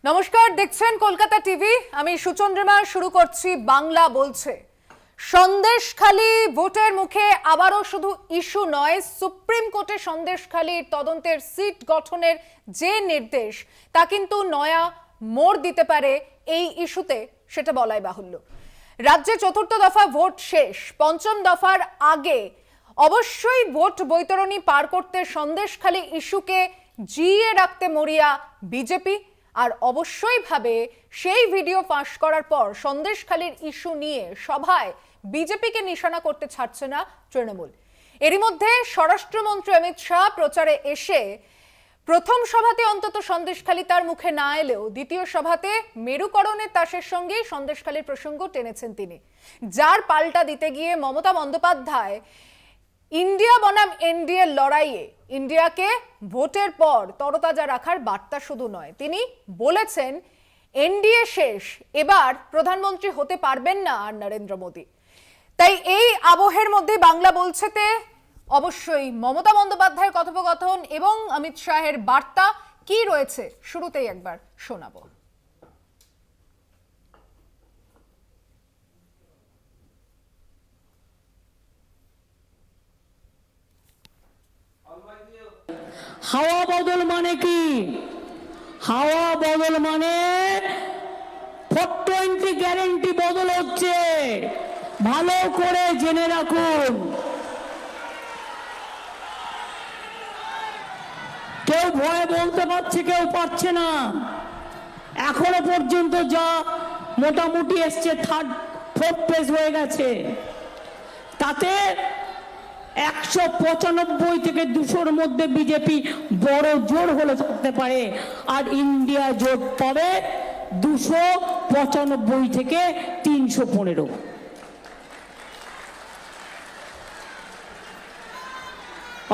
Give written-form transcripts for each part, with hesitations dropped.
নমস্কার, দেখছেন কলকাতা টিভি। আমি সুচন্দ্রিমা। শুরু করছি বাংলা বলছে। সন্দেশখালী ভোটের মুখে আবারও শুধু ইস্যু নয়, সুপ্রিম কোর্টে সন্দেশখালীর তদন্তের সিট গঠনের যে নির্দেশ তা কিন্তু নয়া মোড় দিতে পারে এই ইস্যুতে, সেটা বলাই বাহুল্য। রাজ্যে চতুর্থ দফা ভোট শেষ, পঞ্চম দফার আগে অবশ্যই ভোট বৈতরণী পার করতে সন্দেশখালী ইস্যুকে জিইয়ে রাখতে মরিয়া বিজেপি। আর অবশ্যই ভাবে সেই ভিডিও ফাঁস করার পর সন্দেশখালীর ইস্যু নিয়ে সভায় বিজেপিকে নিশানা করতে ছাড়ছে না তৃণমূল। এরই মধ্যে স্বরাষ্ট্রমন্ত্রী অমিত শাহ প্রচারে এসে প্রথম সভাতে অন্তত সন্দেশখালী তার মুখে না এলেও দ্বিতীয় সভাতে মেরুকরণের তাসের সঙ্গে সন্দেশখালীর প্রসঙ্গ টেনেছেন তিনি, যার পাল্টা দিতে গিয়ে মমতা বন্দ্যোপাধ্যায় ইন্ডিয়া বনাম এনডিএ লড়াইয়ে ইন্ডিয়াকে ভোটের পর তরতাজা রাখার বার্তা শুধু নয়, তিনি বলেছেন এনডিএ শেষ, এবার প্রধানমন্ত্রী হতে পারবেন না আর নরেন্দ্র মোদী। তাই এই আবহের মধ্যে বাংলা বলছেতে অবশ্যই মমতা বন্দ্যোপাধ্যায়ের কথোপকথন এবং অমিত শাহের বার্তা কি রয়েছে শুরুতেই একবার শোনাবো। হাওয়া বদল মানে কি? হাওয়া বদল মানে 420 গ্যারেন্টি বদল হচ্ছে, ভালো করে জেনে রাখুন। কেউ ভয়ে বলতে পারছে, কেউ পারছে না। এখনো পর্যন্ত যা মোটামুটি এসছে, ফোর্থ পেজ হয়ে গেছে, তাতে 195 থেকে 200-র মধ্যে বিজেপি বড় জোর হলে থাকতে পারে, আর ইন্ডিয়া জোট পাবে 295 থেকে 315।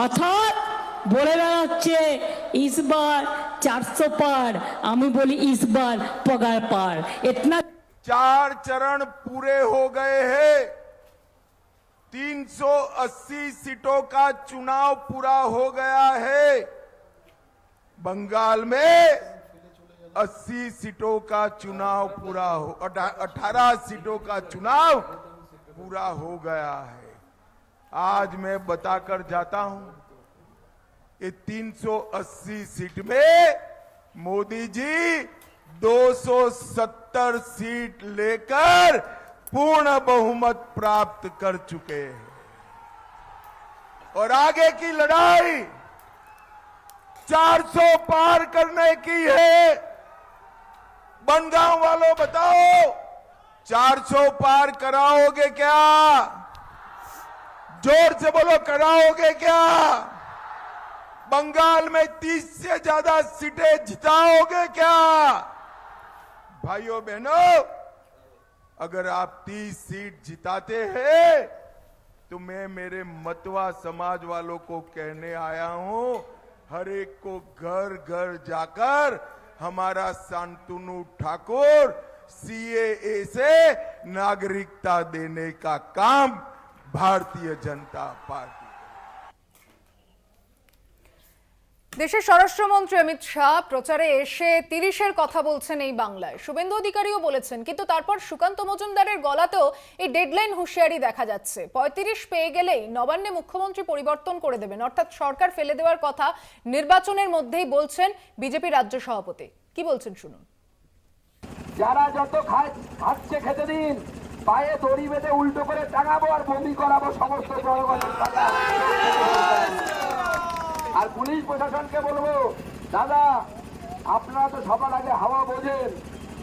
অর্থাৎ বলে বেড়াচ্ছে ইসবার 400 পার, আমি বলি ইসবার पगार पार। इतना 4 चरण पूरे हो गए हैं, 380 सीटों का चुनाव पूरा हो गया है। बंगाल में 80 सीटों का चुनाव पूरा हो 18 सीटों का चुनाव पूरा हो गया है। आज मैं बताकर जाता हूं, ये 380 सीट में मोदी जी 270 सीट लेकर पूर्ण बहुमत प्राप्त कर चुके हैं और आगे की लड़ाई 400 पार करने की है। बनगांव वालों बताओ, 400 पार कराओगे क्या? जोर से बोलो, कराओगे क्या? बंगाल में 30 से ज्यादा सीटें जिताओगे क्या? भाइयों बहनों, अगर आप 30 सीट जिताते हैं तो मैं मेरे मतवा समाज वालों को कहने आया हूं, हर एक को घर घर जाकर हमारा शांतनु ठाकुर सीएए से नागरिकता देने का काम भारतीय जनता पार्टी। দেশের স্বরাষ্ট্রমন্ত্রী অমিত শাহ প্রচারে এসে 30-এর কথা বলছেন এই বাংলায়। শুভেন্দু অধিকারীও বলেছেন, কিন্তু তারপর সুকান্ত মজুমদারের গলাতেও এই ডেডলাইন হুঁশিয়ারি দেখা যাচ্ছে। 35 পেয়ে গেলেই নবান্নে মুখ্যমন্ত্রী পরিবর্তন করে দেবেন, অর্থাৎ সরকার ফেলে দেওয়ার কথা নির্বাচনের মধ্যেই বলছেন বিজেপি রাজ্য সভাপতি। কি বলছেন শুনুন। যারা যত খাচ্ছে খেতে দিন, পায়ে দড়ি বেঁধে উল্টো করে টাঙাবো আর বমি করাবো সমস্ত জনগণের টাকা। আর পুলিশ প্রশাসনকে বলবো, দাদা আপনারা তো সবার আগে হাওয়া বোঝেন,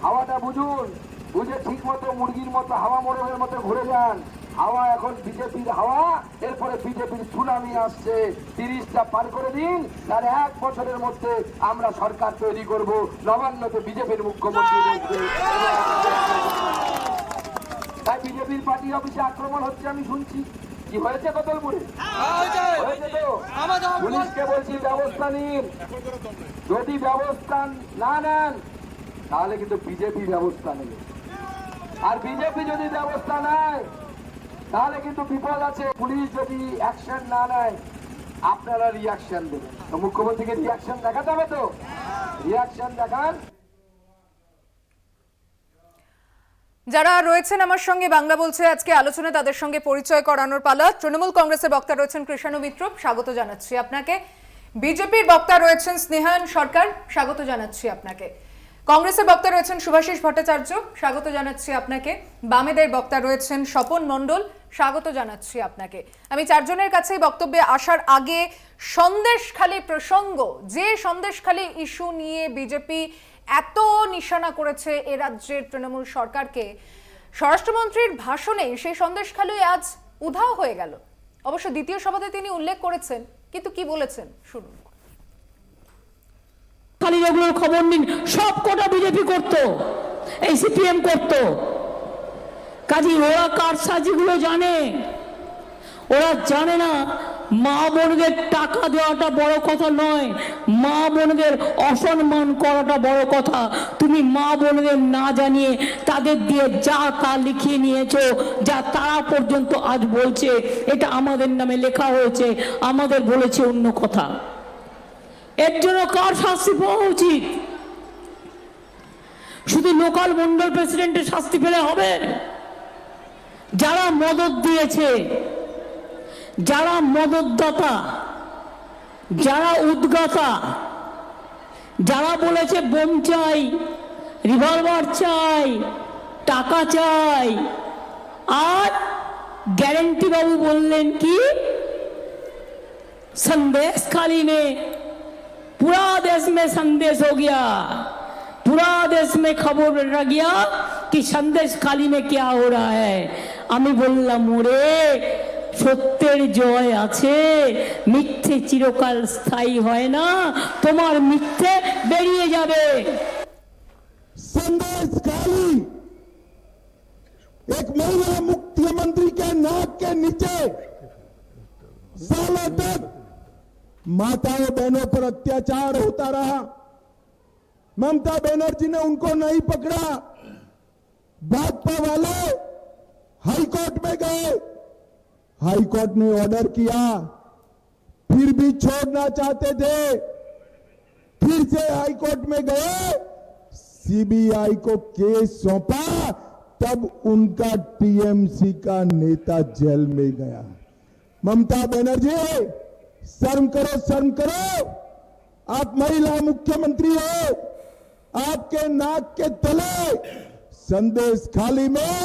হাওয়াটা বুঝুন, বুঝে ঠিক মতো মুরগির মতো হাওয়া মোড়ের মতো ঘুরে যান। হাওয়া এখন বিজেপির হাওয়া, এরপরে বিজেপির সুনামি আসছে। 30টা পার করে দিন, তার 1 বছরের মধ্যে আমরা সরকার তৈরি করব, নবান্নতে বিজেপির মুখ্যমন্ত্রী বসবে। তাই বিজেপির পার্টি অফিসে আক্রমণ হচ্ছে আমি শুনছি। কি হয়েছে কতলপুরে? হয়েছে তো? পুলিশকে বলছি ব্যবস্থা নিন। যদি ব্যবস্থা না নেন তাহলে কিন্তু বিজেপি ব্যবস্থা নেবে, আর বিজেপি যদি ব্যবস্থা নেয় তাহলে কিন্তু বিপদ আছে। পুলিশ যদি অ্যাকশন না নেয় আপনারা রিয়াকশন দেবেন, তো মুখ্যমন্ত্রীকে রিয়াকশন দেখাতে হবে, তো রিয়াকশন দেখান। যারা রয়েছেন আমার সঙ্গে বাংলা বলছে আজকে আলোচনা, তাদের সঙ্গে পরিচয় করানোর পালা। তৃণমূল কংগ্রেসের বক্তা রয়েছেন কৃষাণু মিত্র, স্বাগত জানাচ্ছি আপনাকে। বিজেপির বক্তা রয়েছেন স্নেহায়ন সরকার, স্বাগত জানাচ্ছি আপনাকে। কংগ্রেসের বক্তা রয়েছেন শুভাশিস ভট্টাচার্য, স্বাগত জানাচ্ছি আপনাকে। বামেদের বক্তা রয়েছেন স্বপন মণ্ডল, স্বাগত জানাচ্ছি আপনাকে। আমি চারজনের কাছেই বক্তব্যে আসার আগে সন্দেশখালী প্রসঙ্গ, যে সন্দেশখালী ইস্যু নিয়ে বিজেপি এত নিশানা করেছে এ রাজ্যের তৃণমূল সরকারকে, স্বরাষ্ট্রমন্ত্রীর ভাষণে সেই সন্দেশখালী আজ উধাও হয়ে গেল। অবশ্য দ্বিতীয় সভাতে তিনি উল্লেখ করেছেন, কিন্তু কি বলেছেন শুনুন। খালি ওগুলোর খবর নিন, সব কটা বিজেপি করতো, এই সিপিএম করতো। কাজী ওরা কার সাজিগুলো জানে, ওরা জানে না মা বোনদের টাকা দেওয়াটা বড় কথা নয়, মা বোনদের অসম্মান করাটা বড় কথা। তুমি মা বোনদের না জানিয়ে তাদের দিয়ে যা তা লিখিয়ে নিয়েছো, যা তারা পর্যন্ত আজ বলছে এটা আমাদের নামে লেখা হয়েছে, আমাদের বলেছে অন্য কথা। এর জন্য কার শাস্তি পাওয়া উচিত? শুধু লোকাল মন্ডল প্রেসিডেন্টের শাস্তি পেলে হবে? যারা মদত দিয়েছে, যারা মদতদাতা, যারা উদ্গাতা, যারা বলেছে বোম চাই, রিভলভার চাই, টাকা চাই, আর গ্যারেন্টি বাবু বললেন কি संदेश खाली में पूरा देश में संदेश हो गया, पूरा देश में खबर रह गया कि संदेश खाली में क्या हो रहा है। আমি বললাম ওরে সত্যের জয় আছে, মিথ্যে চিরকাল স্থায়ী হয় না, তোমার মিথ্যে বেরিয়ে যাবে। संदेश खाली एक महिला मुख्यमंत्री के नाक के नीचे सालों तक माताओं बहनों पर अत्याचार होता रहा। ममता बनर्जी ने उनको नहीं पकड़ा, भाजपा वाले हाई कोर्ट में गए, हाई कोर्ट ने ऑर्डर किया, फिर भी छोड़ना चाहते थे, फिर से हाई कोर्ट में गए, सीबीआई को केस सौंपा, तब उनका टीएमसी का नेता जेल में गया। ममता बनर्जी शर्म करो, शर्म करो, आप महिला मुख्यमंत्री हो, आपके नाक के तले संदेश खाली में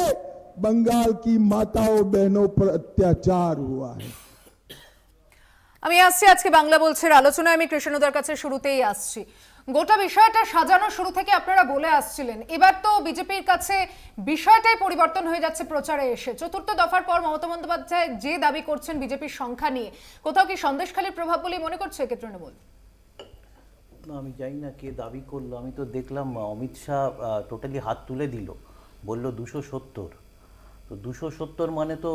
बंगाल की माताओं बहनों पर अत्याचार हुआ है। আমি আসছি আজকে বাংলা বলছের আলোচনায়। আমি কৃষ্ণদার কাছে শুরুতেই আসছি। গোটা বিষয়টা সাজানো শুরু থেকে আপনারা বলে আসছিলেন, এবার তো বিজেপির কাছে বিষয়টাই পরিবর্তন হয়ে যাচ্ছে প্রচারে এসে। চতুর্থ দফার পর মমতা বন্দ্যোপাধ্যায় যে দাবি করছেন বিজেপির সংখ্যা নিয়ে, কোথাও কি সন্দেশখালীর প্রভাব বলেই মনে করছে একে তৃণমূল? না, আমি জানি না কে দাবি করলো। আমি তো দেখলাম অমিত শাহ টোটালি হাত তুলে দিল, বলল 270। তো 270 মানে তো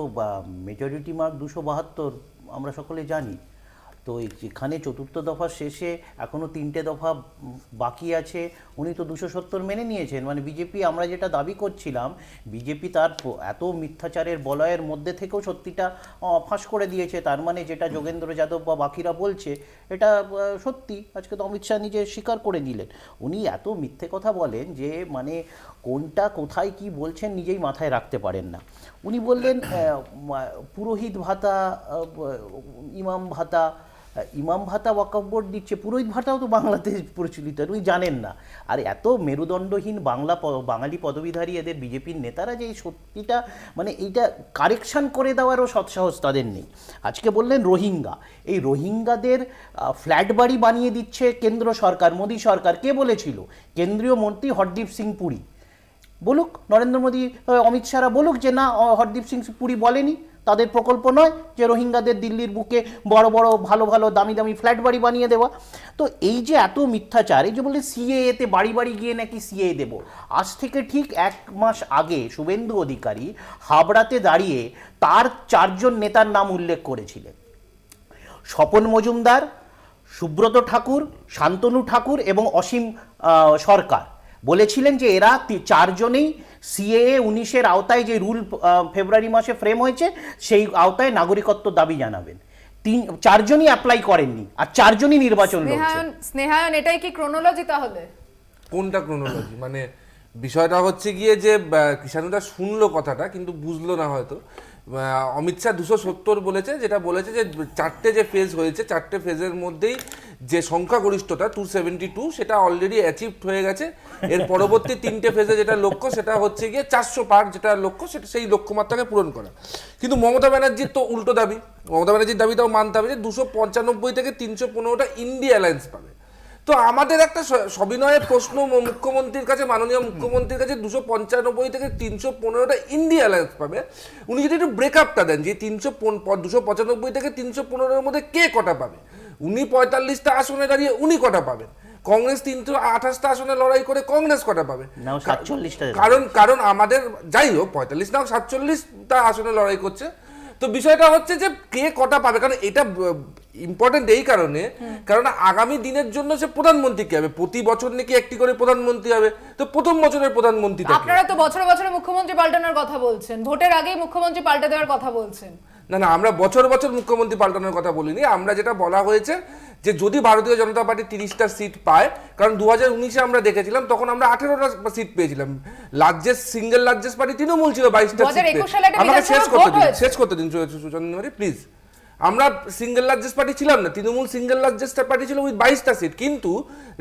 মেজরিটি মার্ক 272, আমরা সকলে জানি। তো যেখানে চতুর্থ দফার শেষে এখনও 3টে দফা বাকি আছে, উনি তো 270 মেনে নিয়েছেন। মানে বিজেপি, আমরা যেটা দাবি করছিলাম, বিজেপি তার এত মিথ্যাচারের বলয়ের মধ্যে থেকেও সত্যিটা ফাঁস করে দিয়েছে। তার মানে যেটা যোগেন্দ্র যাদব বা বাকিরা বলছে এটা সত্যি। আজকে তো অমিত শাহ নিজে স্বীকার করে দিলেন। উনি এত মিথ্যে কথা বলেন যে মানে কোনটা কোথায় কি বলছেন নিজেই মাথায় রাখতে পারেন না। উনি বললেন পুরোহিত ভাতা, ইমাম ভাতা, ইমাম ভাতা ওয়াকফ বোর্ড দিচ্ছে, পুরোহিত ভাতাও তো বাংলাতে প্রচলিত, উনি জানেন না। আর এত মেরুদণ্ডহীন বাঙালি পদবীধারী এদের বিজেপির নেতারা যে এই সত্যিটা মানে এইটা কারেকশান করে দেওয়ারও সৎসাহস তাদের নেই। আজকে বললেন রোহিঙ্গা, এই রোহিঙ্গাদের ফ্ল্যাট বাড়ি বানিয়ে দিচ্ছে কেন্দ্র সরকার, মোদী সরকার। কে বলেছিল? কেন্দ্রীয় মন্ত্রী হরদীপ সিং পুরী। বলুক নরেন্দ্র মোদী, অমিত শাহরা বলুক যে না, হরদীপ সিং পুরী বলেনি, তাদের প্রকল্প নয় যে রোহিঙ্গাদের দিল্লির বুকে বড় বড় ভালো ভালো দামি দামি ফ্ল্যাট বাড়ি বানিয়ে দেওয়া। তো এই যে এত মিথ্যাচার, এই যে বলে সিএএতে বাড়ি বাড়ি গিয়ে নাকি সিএএ দেব। আজ থেকে ঠিক 1 মাস আগে শুভেন্দু অধিকারী হাবড়াতে দাঁড়িয়ে তার 4জন নেতার নাম উল্লেখ করেছিলেন: স্বপন মজুমদার, সুব্রত ঠাকুর, শান্তনু ঠাকুর এবং অসীম সরকার। বলেছিলেন যে এরা 4জনেই সিএএ 19-এর আওতায় যে রুল ফেব্রুয়ারি মাসে ফ্রেম হয়েছে সেই আওতায় নাগরিকত্ব দাবি জানাবেন। 4জনই অ্যাপ্লাই করেননি, আর 4জনই নির্বাচন লড়ছে। স্নেহায়ন, এটাই কি ক্রোনোলজি? তাহলে কোনটা ক্রোনোলজি? মানে বিষয়টা হচ্ছে গিয়ে যে কৃষাণুদা শুনলো কথাটা কিন্তু বুঝলো না হয়তো। অমিত শাহ 270 বলেছে, যেটা বলেছে যে 4টে যে ফেজ হয়েছে 4টে ফেজের মধ্যেই যে সংখ্যাগরিষ্ঠতা 272 সেটা অলরেডি অ্যাচিভড হয়ে গেছে। এর পরবর্তী 3টে ফেজে যেটা লক্ষ্য সেটা হচ্ছে গিয়ে 400 পার যেটা লক্ষ্য, সেটা সেই লক্ষ্যমাত্রাকে পূরণ করা। কিন্তু মমতা ব্যানার্জির তো উল্টো দাবি, মমতা ব্যানার্জির দাবিটাও মানতে হবে যে 295 থেকে 315টা ইন্ডিয়া অ্যালায়েন্স পাবে। তো আমাদের একটা সবিনয়ের প্রশ্ন মুখ্যমন্ত্রীর কাছে, মাননীয় মুখ্যমন্ত্রীর কাছে, 295 থেকে 315টা ইন্ডিয়া অ্যালায়েন্স পাবে। উনি যদি একটু ব্রেকআপটা দেন যে 295 থেকে 315-এর মধ্যে কে কটা পাবে, উনি 45টা আসনে দাঁড়িয়ে উনি কটা পাবেন, কংগ্রেস 328টা আসনে লড়াই করে কংগ্রেস কটা পাবে, নাও 47টা। কারণ আমাদের যাই হোক 45 নাও 47টা আসনে লড়াই করছে। তো বিষয়টা হচ্ছে যে কে কটা পাবে, কারণ এটা ইম্পর্টেন্ট এই কারণে, কারণ আগামী দিনের জন্য সে প্রধানমন্ত্রী কে হবে, প্রতি বছর নাকি একটি করে প্রধানমন্ত্রী হবে। তো প্রথম বছরের প্রধানমন্ত্রী আপনারা তো বছরে বছরে মুখ্যমন্ত্রী পাল্টানোর কথা বলছেন, ভোটের আগেই মুখ্যমন্ত্রী পাল্টে দেওয়ার কথা বলছেন। না, আমরা বছর বছর মুখ্যমন্ত্রী পাল্টানোর কথা বলিনি। আমরা যেটা বলা হয়েছে যে যদি ভারতীয় জনতা পার্টি 30টা সিট পায়, কারণ 2019-এ আমরা দেখেছিলাম তখন আমরা 18টা সিট পেয়েছিলাম, সিঙ্গেল লার্জেস্ট পার্টি তৃণমূল ছিল 22টা সিট। আমাকে শেষ করতে দিন সুচন্দ্রমারি প্লিজ। আমরা সিঙ্গেল লার্জেস্ট পার্টি ছিলাম না, তৃণমূল সিঙ্গেল লার্জেস্ট পার্টি ছিল উইথ 22টা সিট, কিন্তু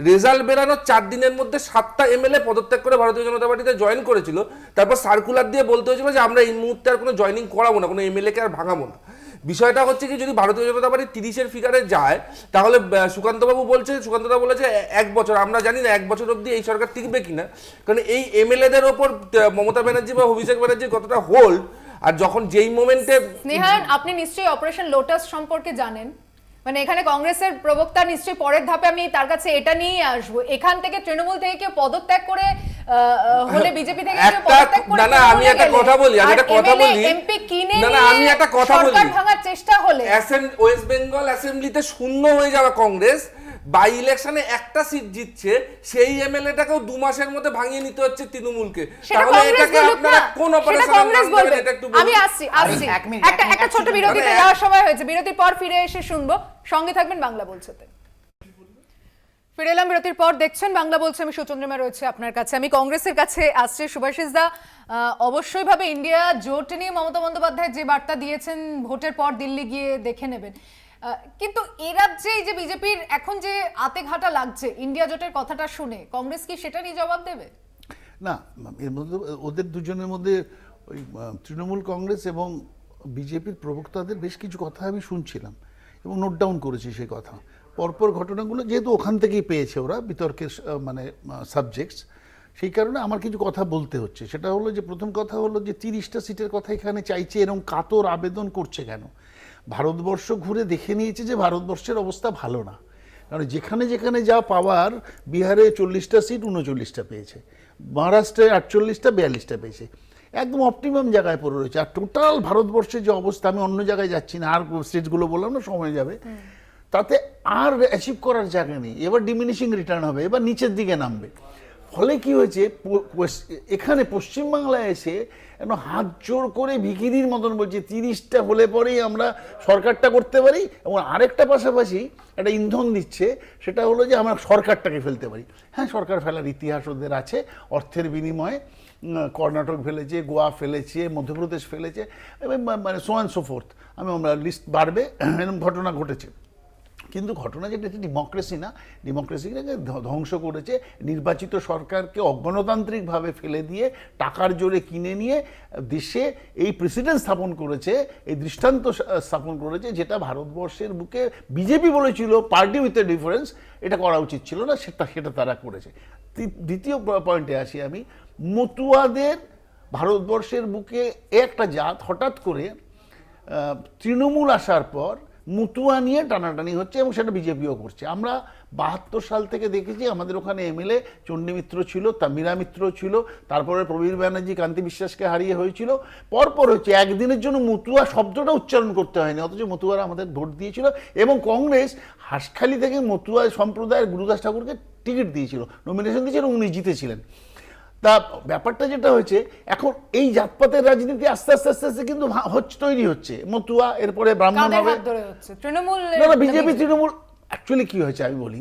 রেজাল্ট বেরানোর 4 দিনের মধ্যে 7টা এমএলএ পদত্যাগ করে ভারতীয় জনতা পার্টিতে জয়েন করেছিল। তারপর সার্কুলার দিয়ে বলতে হয়েছিল যে আমরা এই মুহূর্তে আর কোনো জয়েনিং করাবো না, কোনো এমএলএ কে আর ভাঙাবো না। বিষয়টা হচ্ছে কি, যদি ভারতীয় জনতা পার্টি 30-এর ফিগারে যায় তাহলে সুকান্তবাবু বলেছে 1 বছর, আমরা জানি না 1 বছর অবধি এই সরকার টিকবে কিনা, কারণ এই এমএলএদের ওপর মমতা ব্যানার্জি বা অভিষেক ব্যানার্জির কতটা হোল্ড। আর যখন যেই মোমেন্টে স্নেহায়ন, আপনি নিশ্চয়ই অপারেশন লোটাস সম্পর্কে জানেন, মানে এখানে কংগ্রেসের প্রবক্তা নিশ্চয়ই পরের ধাপে আমি তার কাছে এটা নিয়েই আসবো, এখান থেকে তৃণমূল থেকে কেউ পদত্যাগ করে হলে বিজেপি থেকে কেউ পদত্যাগ করে, না আমি একটা কথা বলি, এমপি কিনে আমি একটা কথা বলি, সরকার ভাঙার চেষ্টা হলে ওয়েস্ট বেঙ্গল অ্যাসেম্বলিতে শূন্য হয়ে যাওয়া কংগ্রেস বাই ইলেকশনে একটা সিট জিতছে, সেই এমএলএটাকেও 2 মাসের মধ্যে ভাঙিয়ে নিতে হচ্ছে তৃণমূলকে। তাহলে এটাকে আপনারা কোন অপারেশনের নাম দেবেন এটা একটু বলুন। আমি আসছি একটা ছোট বিরতিতে যাওয়ার সময় হয়েছে, বিরতির পর ফিরে এসে শুনবো। সঙ্গে থাকবেন বাংলা বলছেতে। ফিরে এলাম বিরতির পর, দেখছেন বাংলা বলছে, আমি সুচন্দ্রিমা রয়েছে আপনার কাছে। আমি কংগ্রেসের কাছে আসছি। সুভাষিস দা, অবশ্যই ভাবে ইন্ডিয়া জোট নিয়ে মমতা বন্দ্যোপাধ্যায় যে বার্তা দিয়েছেন, ভোটের পর দিল্লি গিয়ে দেখে নেবেন, কিন্তু এই রাজ্যে এই যে বিজেপির এখন যে আতে ঘাটা লাগছে ইন্ডিয়া জোটের কথাটা শুনে, কংগ্রেস কি সেটা নিয়ে জবাব দেবে? না, এর মধ্যে ওদের দুজনের মধ্যে ওই তৃণমূল কংগ্রেস এবং বিজেপির প্রবক্তাদের বেশ কিছু কথা আমি শুনছিলাম এবং নোট ডাউন করেছি সেই কথা। পরপর ঘটনাগুলো যেহেতু ওখান থেকেই পেয়েছে ওরা বিতর্কের মানে সাবজেক্টস, সেই কারণে আমার কিছু কথা বলতে হচ্ছে। সেটা হলো যে প্রথম কথা হলো যে 30টা সিটের কথা এখানে চাইছে, এরকম কাতর আবেদন করছে কেন? ভারতবর্ষ ঘুরে দেখে নিয়েছে যে ভারতবর্ষের অবস্থা ভালো না, কারণ যেখানে যেখানে যা পাওয়ার, বিহারে 40টা সিট 39টা পেয়েছে, মহারাষ্ট্রে 48টা 42টা পেয়েছে, একদম অপটিমাম জায়গায় পড়ে রয়েছে। আর টোটাল ভারতবর্ষের যে অবস্থা, আমি অন্য জায়গায় যাচ্ছি না, আর স্টেটগুলো বললাম না, সময় যাবে, তাতে আর অ্যাচিভ করার জায়গা নেই। এবার ডিমিনিশিং রিটার্ন হবে, এবার নিচের দিকে নামবে। ফলে কি হয়েছে, এখানে পশ্চিমবাংলায় এসে এখন হাত জোর করে ভিখিরির মতন বলছে 30টা হলে পরেই আমরা সরকারটা করতে পারি, এবং আরেকটা পাশাপাশি একটা ইন্ধন দিচ্ছে, সেটা হলো যে আমরা সরকারটাকে ফেলতে পারি। হ্যাঁ, সরকার ফেলার ইতিহাস ওদের আছে, অর্থের বিনিময়ে কর্ণাটক ফেলেছে, গোয়া ফেলেছে, মধ্যপ্রদেশ ফেলেছে, মানে সো অ্যান্ড সো ফোর্থ, আমরা লিস্ট বাড়বে, এরকম ঘটনা ঘটেছে। কিন্তু ঘটনা যেটা ডেমোক্রেসি না, ডেমোক্রেসিকে ধ্বংস করেছে, নির্বাচিত সরকারকে অগণতান্ত্রিকভাবে ফেলে দিয়ে টাকার জোরে কিনে নিয়ে দেশে এই প্রেসিডেন্ট স্থাপন করেছে, এই দৃষ্টান্ত স্থাপন করেছে, যেটা ভারতবর্ষের বুকে বিজেপি বলেছিল পার্টি উইথ এ ডিফারেন্স, এটা করা উচিত ছিল না, সেটা তারা করেছে। দ্বিতীয় পয়েন্টে আসি আমি, মতুয়াদের ভারতবর্ষের বুকে একটা জাত হঠাৎ করে তৃণমূল আসার পর মতুয়া নিয়ে টানাটানি হচ্ছে, এবং সেটা বিজেপিও করছে। আমরা 72 সাল থেকে দেখেছি, আমাদের ওখানে এমএলএ চণ্ডী মিত্র ছিল, মীরা মিত্র ছিল, তারপরে প্রবীর ব্যানার্জি কান্তি বিশ্বাসকে হারিয়ে হয়েছিল, পরপর হচ্ছে। একদিনের জন্য মতুয়া শব্দটা উচ্চারণ করতে হয়নি, অথচ মতুয়ারা আমাদের ভোট দিয়েছিল, এবং কংগ্রেস হাঁসখালি থেকে মতুয়া সম্প্রদায়ের গুরুদাস ঠাকুরকে টিকিট দিয়েছিল, নমিনেশন দিয়েছিল, উনি জিতেছিলেন। তা ব্যাপারটা যেটা হয়েছে, এখন এই জাতপাতের রাজনীতি আস্তে আস্তে আস্তে আস্তে কিন্তু তৈরি হচ্ছে। মতুয়া, এরপরে ব্রাহ্মণ হবে, তৃণমূল না বিজেপি তৃণমূল অ্যাকচুয়ালি কি হয়েছে আমি বলি,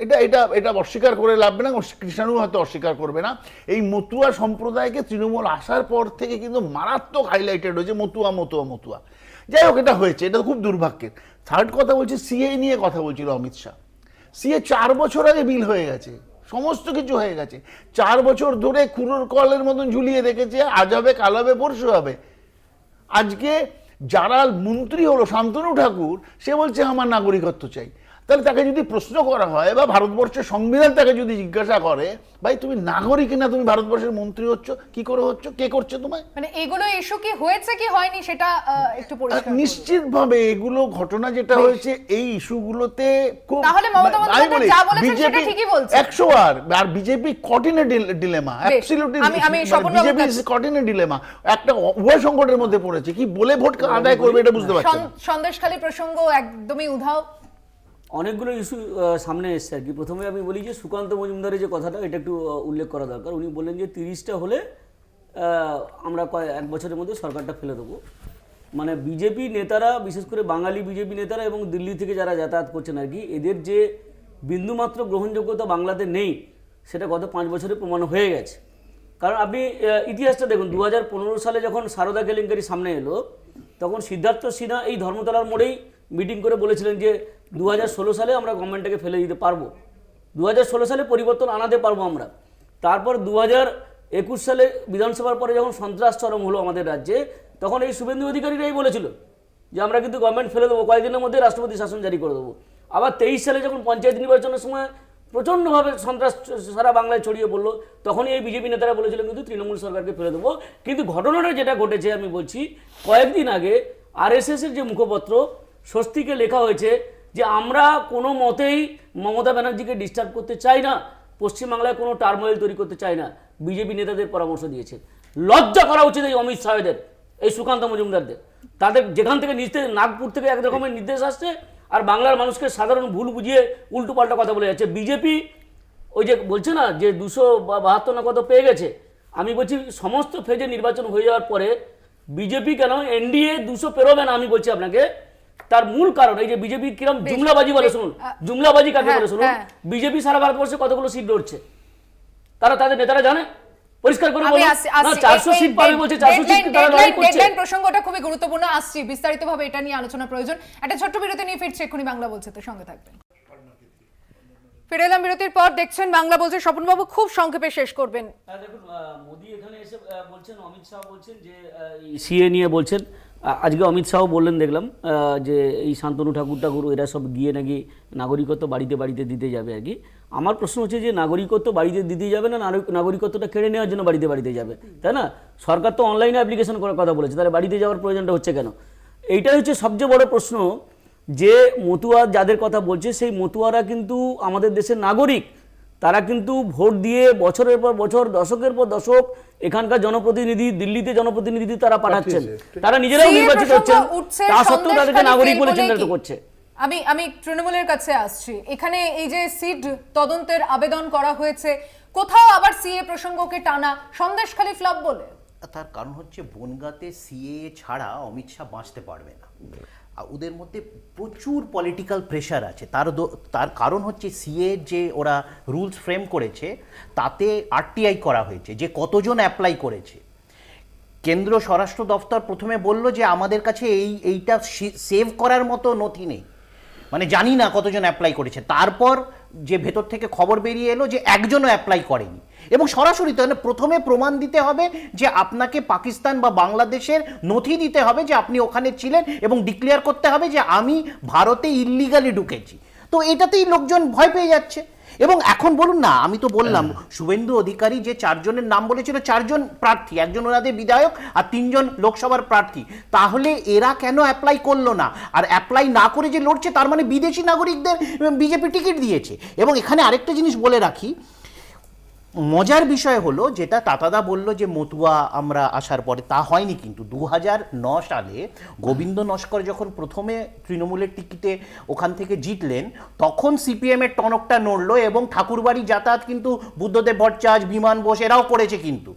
এটা এটা এটা অস্বীকার করে লাভ না, কৃষ্ণাণু হয়তো অস্বীকার করবে না। এই মতুয়া সম্প্রদায়কে তৃণমূল আসার পর থেকে কিন্তু মারাত্মক হাইলাইটেড হয়েছে মতুয়া মতুয়া মতুয়া। যাই হোক, এটা হয়েছে, এটা খুব দুর্ভাগ্যের। থার্ড কথা বলছি, সিএ নিয়ে কথা বলছিল অমিত শাহ। সিএ 4 বছর আগে বিল হয়ে গেছে, সমস্ত কিছু হয়ে গেছে। 4 বছর ধরে কুড়োর কলের মতন ঝুলিয়ে রেখেছে, আজ হবে কাল হবে পরশু হবে। আজকে যারা মন্ত্রী হলো শান্তনু ঠাকুর, সে বলছে আমার নাগরিকত্ব চাই। তাহলে তাকে যদি প্রশ্ন করা হয় বা ভারতবর্ষের সংবিধান তাকে যদি জিজ্ঞাসা করে, ভাই তুমি নাগরিক না, তুমি ভারতবর্ষের মন্ত্রী হচ্ছ, কি করে হচ্ছ, কে করছে তোমায়? মানে এগুলো ইস্যু কি হয়েছে কি হয়নি সেটা একটু পরিষ্কার করুন। নিশ্চিতভাবে এগুলো ঘটনা যেটা হয়েছে এই ইস্যুগুলোতে খুব, তাহলে মমতা বন্দ্যোপাধ্যায় যা বলেছেন সেটা ঠিকই বলছে। 100 আর BJP caught in a dilemma, absolutely আমি স্বপনবাবুর BJP is caught in a dilemma, একটা উভয় সংকটের মধ্যে পড়েছে, কি বলে ভোট আদায় করবে এটা বুঝতে পারছে না। সন্দেশখালী প্রসঙ্গ একদমই উধাও, অনেকগুলো ইস্যু সামনে এসছে আর কি। প্রথমে আমি বলি যে সুকান্ত মজুমদারের যে কথাটা, এটা একটু উল্লেখ করা দরকার। উনি বললেন যে 30টা হলে আমরা 1 বছরের মধ্যে সরকারটা ফেলে দেবো। মানে বিজেপি নেতারা, বিশেষ করে বাঙালি বিজেপি নেতারা এবং দিল্লি থেকে যারা যাতায়াত করছেন আর কি, এদের যে বিন্দুমাত্র গ্রহণযোগ্যতা বাংলাতে নেই, সেটা গত 5 বছরে প্রমাণ হয়ে গেছে। কারণ আপনি ইতিহাসটা দেখুন, 2015 সালে যখন সারদা কেলেঙ্কারি সামনে এলো, তখন সিদ্ধার্থ সিনহা এই ধর্মতলার মোড়েই মিটিং করে বলেছিলেন যে 2016 সালে আমরা গভর্নমেন্টটাকে ফেলে দিতে পারবো, 2016 সালে পরিবর্তন আনাতে পারবো আমরা। তারপর 2021 সালে বিধানসভার পরে যখন সন্ত্রাস চরম হলো আমাদের রাজ্যে, তখন এই শুভেন্দু অধিকারীরাই বলেছিল যে আমরা কিন্তু গভর্নমেন্ট ফেলে দেবো, কয়েকদিনের মধ্যে রাষ্ট্রপতি শাসন জারি করে দেবো। আবার 23 সালে যখন পঞ্চায়েত নির্বাচনের সময় প্রচণ্ডভাবে সন্ত্রাস সারা বাংলায় ছড়িয়ে পড়লো, তখনই এই বিজেপি নেতারা বলেছিলেন কিন্তু তৃণমূল সরকারকে ফেলে দেবো। কিন্তু ঘটনাটা যেটা ঘটেছে আমি বলছি, কয়েকদিন আগে আরএসএসের যে মুখপত্র স্বস্তিকে লেখা হয়েছে যে আমরা কোনো মতেই মমতা ব্যানার্জিকে ডিস্টার্ব করতে চাই না, পশ্চিমবাংলায় কোনো টার্মোয়েল তৈরি করতে চাই না, বিজেপি নেতাদের পরামর্শ দিয়েছে। লজ্জা করা উচিত এই অমিত শাহদের, এই সুকান্ত মজুমদারদের। তাদের যেখান থেকে নাগপুর থেকে এক রকমের নির্দেশ আসছে, আর বাংলার মানুষকে সাধারণ ভুল বুঝিয়ে উল্টো পাল্টা কথা বলে যাচ্ছে। বিজেপি ওই যে বলছে না যে 272 না কত পেয়ে গেছে, আমি বলছি সমস্ত ফেজে নির্বাচন হয়ে যাওয়ার পরে বিজেপি কেন এনডিএ 200 পেরোবে না, আমি বলছি আপনাকে। তার মূল কারণ এই যে বিজেপি কিরম জুমলাবাজি বলে, শুনুন জুমলাবাজি কাকে বলে শুনুন। বিজেপি সারা ভারতবর্ষে কতগুলো সিট লড়ছে তারা, তাদের নেতারা জানে? পরিষ্কার করে বলুন। 400 সিট পাবে বলছে, 400 সিট তারা লড়াই করছে। ডেডলাইন প্রসঙ্গটা খুবই গুরুত্বপূর্ণ, আসছি বিস্তারিতভাবে এটা নিয়ে আলোচনা প্রয়োজন। একটা ছোট্ট বিরতি নিয়ে ফিরছি, এক্ষুনি বাংলা বলছে তো সঙ্গে থাকবেন। ফিরে এলাম বিরতির পর, দেখছেন বাংলা বলছে। স্বপনবাবু খুব সংক্ষেপে শেষ করবেন। দেখুন, মোদি এখানে এসে বলছেন, অমিত শাহ বলছেন যে সিএ নিয়ে বলছেন। আজকে অমিত শাহ বললেন দেখলাম যে এই শান্তনু ঠাকুর এরা সব গিয়ে নাকি নাগরিকত্ব বাড়িতে বাড়িতে দিতে যাবে আর কি। আমার প্রশ্ন হচ্ছে যে নাগরিকত্ব বাড়িতে দিতে যাবে না নাগরিকত্বটা কেড়ে নেওয়ার জন্য বাড়িতে বাড়িতে যাবে, তাই না? সরকার তো অনলাইনে অ্যাপ্লিকেশন করার কথা বলেছে, তাহলে বাড়িতে যাওয়ার প্রয়োজনটা হচ্ছে কেন? এইটাই হচ্ছে সবচেয়ে বড় প্রশ্ন, যে মতুয়া যাদের কথা বলছে সেই মতুয়ারা কিন্তু আমাদের দেশের নাগরিক। তারা কিন্তু ভোট দিয়ে বছরের পর বছর, দশকের পর দশক এখানকার জনপ্রতিনিধি, দিল্লিতে জনপ্রতিনিধি তারা পাঠাচ্ছেন, তারা নিজেরাও নির্বাচিত হচ্ছেন, তা সত্ত্বেও তাদেরকে নাগরিক বলে চিহ্নিত করছে। আমি তৃণমূলের কাছে আসছি। এখানে এই যে সিট তদন্তের আবেদন করা হয়েছে, কোথাও আবার সিএ প্রসঙ্গকে টানা, সন্দেশখালী ফ্লপ বলে। তার কারণ হচ্ছে বনগাঁতে সিএ ছাড়া অমিত শাহ বাঁচতে পারবে না। ওদের মধ্যে প্রচুর পলিটিক্যাল প্রেশার আছে। তার কারণ হচ্ছে সিএ যে ওরা রুলস ফ্রেম করেছে তাতে আরটিআই করা হয়েছে যে কতজন অ্যাপ্লাই করেছে। কেন্দ্র স্বরাষ্ট্র দফতর প্রথমে বলল যে আমাদের কাছে এইটা সেভ করার মতো নথি নেই, মানে জানি না কতজন অ্যাপ্লাই করেছে। তারপর যে ভেতর থেকে খবর বেরিয়ে এলো যে একজনও অ্যাপ্লাই করেনি, এবং সরাসরি তাহলে প্রথমে প্রমাণ দিতে হবে যে আপনাকে পাকিস্তান বা বাংলাদেশের নথি দিতে হবে যে আপনি ওখানে ছিলেন, এবং ডিক্লেয়ার করতে হবে যে আমি ভারতে ইল্লিগালি ঢুকেছি। তো এটাতেই লোকজন ভয় পেয়ে যাচ্ছে। এবং এখন বলুন না, আমি তো বললাম শুভেন্দু অধিকারী যে 4 জনের নাম বলেছিল, 4 জন প্রার্থী, একজন ওনাদের বিধায়ক আর 3 জন লোকসভার প্রার্থী, তাহলে এরা কেন অ্যাপ্লাই করলো না? আর অ্যাপ্লাই না করে যে লড়ছে তার মানে বিদেশি নাগরিকদের বিজেপি টিকিট দিয়েছে। এবং এখানে আরেকটা জিনিস বলে রাখি, মজার বিষয় হলো যেটা তাতাদা বলল যে মতুয়া আমরা আসার পরে, তা হয়নি কিন্তু। 2009 সালে গোবিন্দ নস্কর যখন প্রথমে তৃণমূলের টিকিটে ওখান থেকে জিতলেন, তখন সিপিএমের টনকটা নড়লো এবং ঠাকুরবাড়ি যাতায়াত কিন্তু বুদ্ধদেব ভট্টাচার্য, বিমান বোস এরাও করেছে। কিন্তু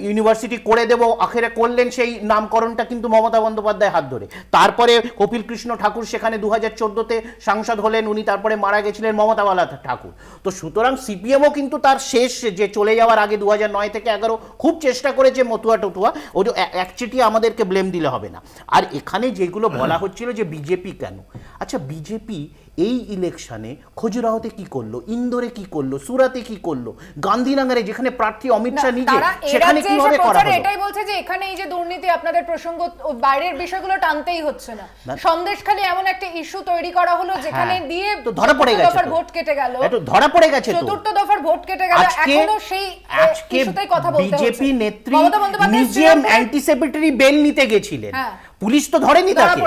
ইউনিভার্সিটি করে দেবো আখেরে করলেন, সেই নামকরণটা কিন্তু মমতা বন্দ্যোপাধ্যায় হাত ধরে। তারপরে কপিল কৃষ্ণ ঠাকুর সেখানে 2014-তে সাংসদ হলেন, উনি তারপরে মারা গেছিলেন মমতাওয়ালা ঠাকুর। তো সুতরাং সিপিএমও কিন্তু তার শেষ যে চলে যাওয়ার আগে 2009 থেকে 11 খুব চেষ্টা করেছে মতুয়া টতুয়া, ওই একচিটি আমাদেরকে ব্লেম দিলে হবে না। আর এখানে যেগুলো বলা হচ্ছিল যে বিজেপি কেন, আচ্ছা বিজেপি এই ইলেকশনে খজুরাহোতে কি করলো, ইন্দোরে কি করলো, সুরাতে কি করলো, গান্ধীনগরে যেখানে প্রার্থী অমিত শাহ নিজে, সেখানে কিভাবে করা হলো? এটাই বলছে যে এখানে এই যে দুর্নীতি আপনাদের প্রসঙ্গ বাইরের বিষয়গুলো টানতেই হচ্ছে না। সন্দেশখালী এমন একটা ইস্যু তৈরি করা হলো যেখানে দিয়ে তো ধরা পড়ে গেছে, দফার ভোট কেটে গেল, একটু ধরা পড়ে গেছে, তো চতুর্থ দফার ভোট কেটে গেল, এখনো সেই ইস্যুতেই কথা বলতে হচ্ছে। বিজেপি নেত্রী নিজে অ্যান্টিসিপেটরি বেল নিতে গেছিলেন, পুলিশ তো ধরেনি তাকে,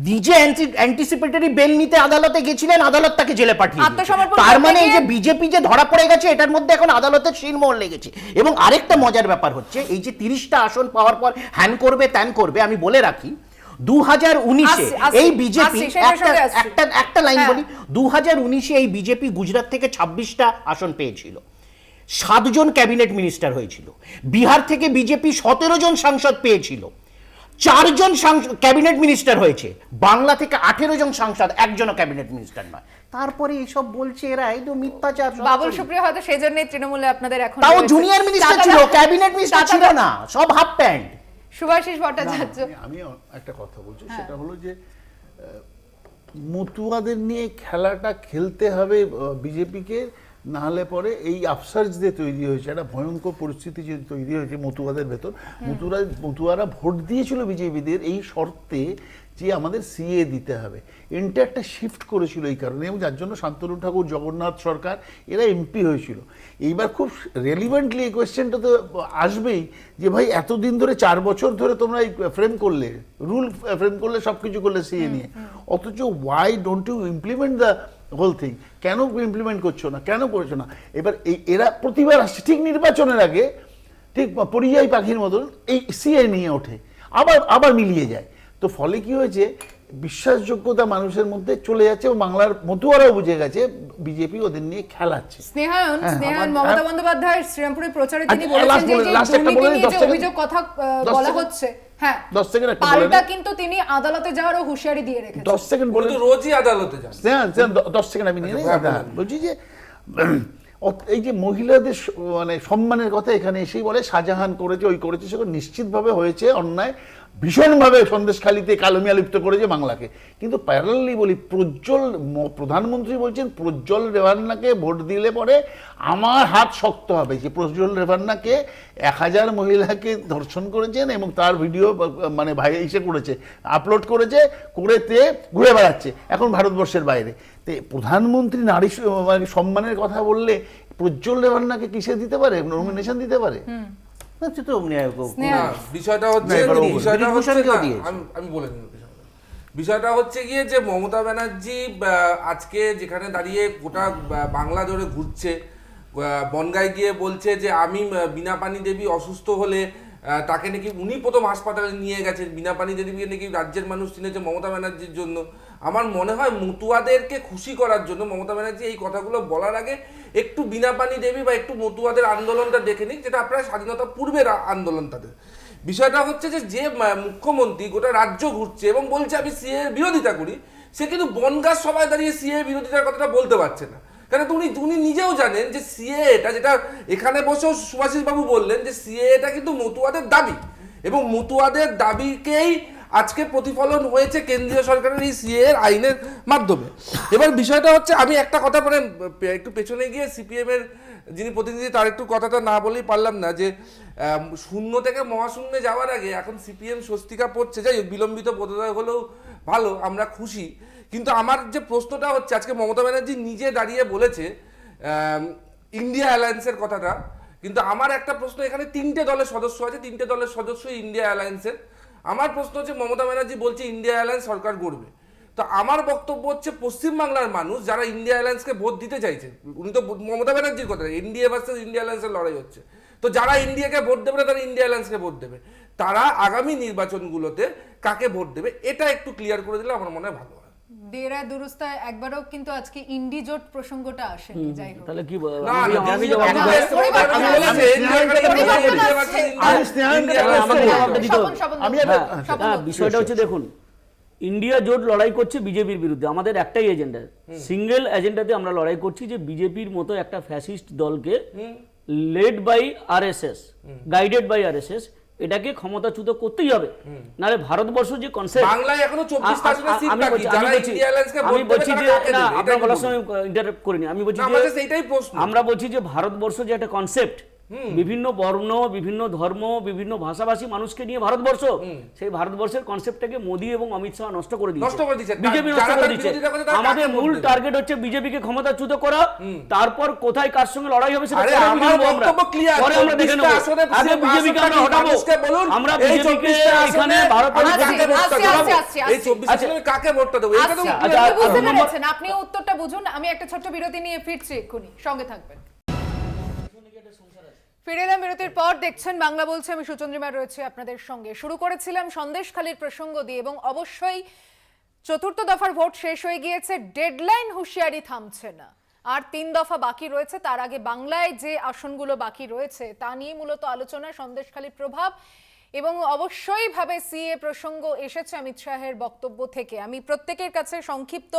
নিজে অ্যান্টিসিপেটরি বেল নিতে আদালতে গেছিলেন, আদালত তাকে জেলে পাঠিয়ে দিয়েছে। তার মানে এই যে বিজেপি যে ধরা পড়ে গেছে, এটার মধ্যে এখন আদালতের শিরমোহর লেগেছে। এবং আরেকটা মজার ব্যাপার হচ্ছে, এই যে 30টা আসন পাওয়ার পর হ্যান করবে ত্যান করবে, আমি বলে রাখি 2019-এ এই বিজেপি একটা লাইন বলি, 2019-এ এই বিজেপি গুজরাট থেকে 26টা আসন পেয়েছিল, 7 জন ক্যাবিনেট মিনিস্টার হয়েছিল। বিহার থেকে বিজেপি 17 জন সাংসদ পেয়েছিল, 4 জন ক্যাবিনেট মিনিস্টার হয়েছে। বাংলা থেকে 18 জন সাংসদ, একজনও ক্যাবিনেট মিনিস্টার নয়। তারপরে এইসব বলছে এরা, এই তো মিথ্যাচার। বাবুল সুপ্রিয় হয়তো সেজন্যই তৃণমূলে আপনাদের এখন তাও জুনিয়র মিনিস্টার ছিল, ক্যাবিনেট মিনিস্টার ছিল না, সব হাফ প্যান্ট। সুভাষিস ভট্টাচার্য, আমি একটা কথা বলছি, সেটা হলো যে মতুয়াদের নিয়ে খেলাটা খেলতে হবে বিজেপিকে, না হলে পরে এই আফসার্স দিয়ে তৈরি হয়েছে একটা ভয়ঙ্কর পরিস্থিতি যে তৈরি হয়েছে মতুয়াদের ভেতর। মতুয়ারা ভোট দিয়েছিল বিজেপিদের এই শর্তে যে আমাদের সিএ দিতে হবে, এটা একটা শিফট করেছিল এই কারণে, এবং যার জন্য শান্তনু ঠাকুর, জগন্নাথ সরকার এরা এমপি হয়েছিল। এইবার খুব রেলিভেন্টলি এই কোয়েশ্চেনটা তো আসবেই যে ভাই এতদিন ধরে 4 বছর ধরে তোমরা এই ফ্রেম করলে, রুল ফ্রেম করলে, সব কিছু করলে সিএ নিয়ে, অথচ why don't you implement the whole thing? কেন ইমপ্লিমেন্ট করছো না, কেন করছো না? এবার এরা প্রতিবার আসছে ঠিক নির্বাচনের আগে, ঠিক পরিযায়ী পাখির মতন এই সিএ নিয়ে ওঠে, আবার মিলিয়ে যায়। তো ফলে কি হয়েছে, বিশ্বাসযোগ্যতা মানুষের মধ্যে চলে যাচ্ছে, এবং বাংলার মতুয়ারাও বুঝে গেছে বিজেপি ওদের নিয়ে খেলাচ্ছে। স্নেহায়ন মমতা বন্দ্যোপাধ্যায় শ্রীরামপুরে প্রচারে তিনি বলেছেন যে দুর্নীতি নিয়ে যে অভিযোগ কথা বলা হচ্ছে, হ্যাঁ 10 সেকেন্ড পাল্টা কিন্তু তিনি আদালতে যাওয়ারও হুঁশিয়ারি দিয়ে রেখেছেন। 10 সেকেন্ড বলে রোজই আদালতে যান। হ্যাঁ 10 সেকেন্ড আমি নিয়ে বলছি যে এই যে মহিলাদের মানে সম্মানের কথা এখানে এসেই বলে শাহজাহান করেছে, ওই করেছে, সেগুলো নিশ্চিতভাবে হয়েছে অন্যায়, ভীষণভাবে সন্দেশখালীতে কালোমিয়া লিপ্ত করেছে বাংলাকে। কিন্তু প্যারালালি বলি, প্রধানমন্ত্রী বলছেন প্রজ্জ্বল রেভান্নাকে ভোট দিলে পরে আমার হাত শক্ত হবে। যে প্রজ্জ্বল রেভান্নাকে 1000 মহিলাকে ধর্ষণ করেছেন এবং তার ভিডিও মানে ভাই এসে করেছে, আপলোড করেছে, করেতে ঘুরে বেড়াচ্ছে এখন ভারতবর্ষের বাইরে। তো প্রধানমন্ত্রী নারী সম্মানের কথা বললে প্রজ্জ্বল রেভান্নাকে কিসে দিতে পারে, নমিনেশন দিতে পারে? বিষয়টা হচ্ছে আমি বলে নিই, বিষয়টা হচ্ছে গিয়ে যে মমতা ব্যানার্জি আজকে যেখানে দাঁড়িয়ে গোটা বাংলা জুড়ে ঘুরছে, বনগাঁয় গিয়ে বলছে যে আমি বীণাপানি দেবী অসুস্থ হলে তাকে নাকি উনি প্রথম হাসপাতালে নিয়ে গেছেন, বীণাপানি দেবীকে নাকি রাজ্যের মানুষ চিনেছে মমতা ব্যানার্জির জন্য। আমার মনে হয় মতুয়াদেরকে খুশি করার জন্য মমতা ব্যানার্জি এই কথাগুলো বলার আগে একটু বীণাপানি দেবী বা একটু মতুয়াদের আন্দোলনটা দেখে নিক, যেটা আপনার স্বাধীনতা পূর্বের আন্দোলন তাদের। বিষয়টা হচ্ছে যে মুখ্যমন্ত্রী গোটা রাজ্য ঘুরছে এবং বলছে আমি সিএ এর বিরোধিতা করি, সে কিন্তু বনগাঁ সবাই দাঁড়িয়ে সিএ বিরোধিতার কথাটা বলতে পারছে না। কারণ উনি নিজেও জানেন যে সিএ এটা, যেটা এখানে বসেও সুভাষিস বাবু বললেন যে সিএ এটা কিন্তু মতুয়াদের দাবি, এবং মতুয়াদের দাবিকেই আজকে প্রতিফলন হয়েছে কেন্দ্রীয় সরকারের এই সিএ এর আইনের মাধ্যমে। এবার বিষয়টা হচ্ছে, আমি একটা কথা মানে একটু পেছনে গিয়ে সিপিএম এর যিনি প্রতিনিধি তার একটু কথাটা না বলেই পারলাম না, যে শূন্য থেকে মহাশূন্যে যাওয়ার আগে এখন সিপিএম স্বস্তিকা পড়ছে, যাই বিলম্বিত বোধোদয় হলেও ভালো, আমরা খুশি। কিন্তু আমার যে প্রশ্নটা হচ্ছে, আজকে মমতা ব্যানার্জি নিজে দাঁড়িয়ে বলেছে ইন্ডিয়া অ্যালায়েন্সের কথাটা, কিন্তু আমার একটা প্রশ্ন, এখানে 3টে দলের সদস্য আছে, 3টে দলের সদস্যই ইন্ডিয়া অ্যালায়েন্সের। আমার প্রশ্ন হচ্ছে, মমতা ব্যানার্জি বলছে ইন্ডিয়া অ্যালায়েন্স সরকার গড়বে, তো আমার বক্তব্য হচ্ছে পশ্চিমবাংলার মানুষ যারা ইন্ডিয়া অ্যালায়েন্সকে ভোট দিতে চাইছে, উনি তো মমতা ব্যানার্জির কথা, এনডিএ ভার্সেস ইন্ডিয়া অ্যালায়েন্সের লড়াই হচ্ছে, তো যারা ইন্ডিয়াকে ভোট দেবে না তারা ইন্ডিয়া অ্যালায়েন্সকে ভোট দেবে, তারা আগামী নির্বাচনগুলোতে কাকে ভোট দেবে এটা একটু ক্লিয়ার করে দিলে আমার মনে হয় ভালো হয়। দেরা দুরুস্তা একবারও কিন্তু আজকে ইন্ডি জোট প্রসঙ্গটা আসেনি, যাই হোক। তাহলে কি না, আমি জবাব আমি দিতে বলেছি, পরিবর্তন আমি আসছে। বলেছি, পরিবর্তন আসছে। আমি স্নেহানকে আমাকে জবাবটা দিতে হবে। আমি বিষয়টা হচ্ছে দেখুন, ইন্ডিয়া জোট লড়াই করছে বিজেপির বিরুদ্ধে, আমাদের একটাই এজেন্ডা, সিঙ্গেল এজেন্ডাতে আমরা লড়াই করছি যে বিজেপির মতো একটা ফ্যাসিস্ট দলকে led by RSS, guided by RSS, এটাকে ক্ষমতাচ্যুত করতেই হবে, নাহলে ভারতবর্ষ যে কনসেপ্ট, বাংলায় এখনো 24% সিট আমি বাকি, যারা ইন্ডিয়া অ্যালায়েন্সকে ভোট আমি দেবে বলছি যে তারা কাকে না, দেবে? আপনার এটাই বলার বলুন। সময় ইন্টারাপ্ট করিনি, আমি বলছি না, যে আমাদের সেইটাই প্রশ্ন। আমরা বলছি যে ভারতবর্ষ যে একটা কনসেপ্ট, বিভিন্ন বর্ণ, বিভিন্ন ধর্ম, বিভিন্ন ভাষাভাষী মানুষকে নিয়ে ভারতবর্ষ, সেই ভারতবর্ষের কনসেপ্টটাকে মোদী এবং অমিত শাহ নষ্ট করে দিয়েছে, নষ্ট করে দিয়েছে। বিজেপি নষ্ট যারা করে তার দিয়েছে। বিরোধিতা করছে তারা আমাদের কাকে ভোট মূল দেবে? টার্গেট হচ্ছে বিজেপিকে ক্ষমতাচ্যুত করা, তারপর কোথায় কার সঙ্গে লড়াই হবে সেটা আরে পরে আমার বুঝে নেবো আমরা। বক্তব্য clear, পরে আমরা দেখে 24টা নেবো। আসনে আগে বিজেপিকে আমরা আসনে হটাবো, মানুষকে বলুন, আমরা এই বিজেপিকে 24টা এখানে আসনে ভারতের আমরা কাকে ভোটটা আসছি, দেবো? আসছি, আসছি, এই 24 আসছি। আসনে কাকে ভোটটা দেবো? এটা তো আচ্ছা, clear। আচ্ছা, বুঝতে আর পেরেছেন, আপনি উত্তরটা বুঝুন, আমি একটা ছোট্ট বিরতি নিয়ে ফিরছি এক্ষুনি, সঙ্গে থাকবেন। ফিরে এলাম বিরতির পর, দেখছেন বাংলা বলছে, আমি সুচন্দ্রিমা রয়েছে আপনাদের সঙ্গে। শুরু করেছিলাম সন্দেশখালির প্রসঙ্গ দিয়ে, এবং অবশ্যই চতুর্থ দফার ভোট শেষ হয়ে গিয়েছে, ডেডলাইন হুঁশিয়ারি থামছে না, আর 3 দফা বাকি রয়েছে। তার আগে বাংলায় যে আসনগুলো বাকি রয়েছে তা নিয়ে মূলত আলোচনা, সন্দেশখালির প্রভাব, এবং অবশ্যই ভাবে সিএ প্রসঙ্গ এসেছে অমিত শাহের বক্তব্য থেকে। আমি প্রত্যেকের কাছে সংক্ষিপ্ত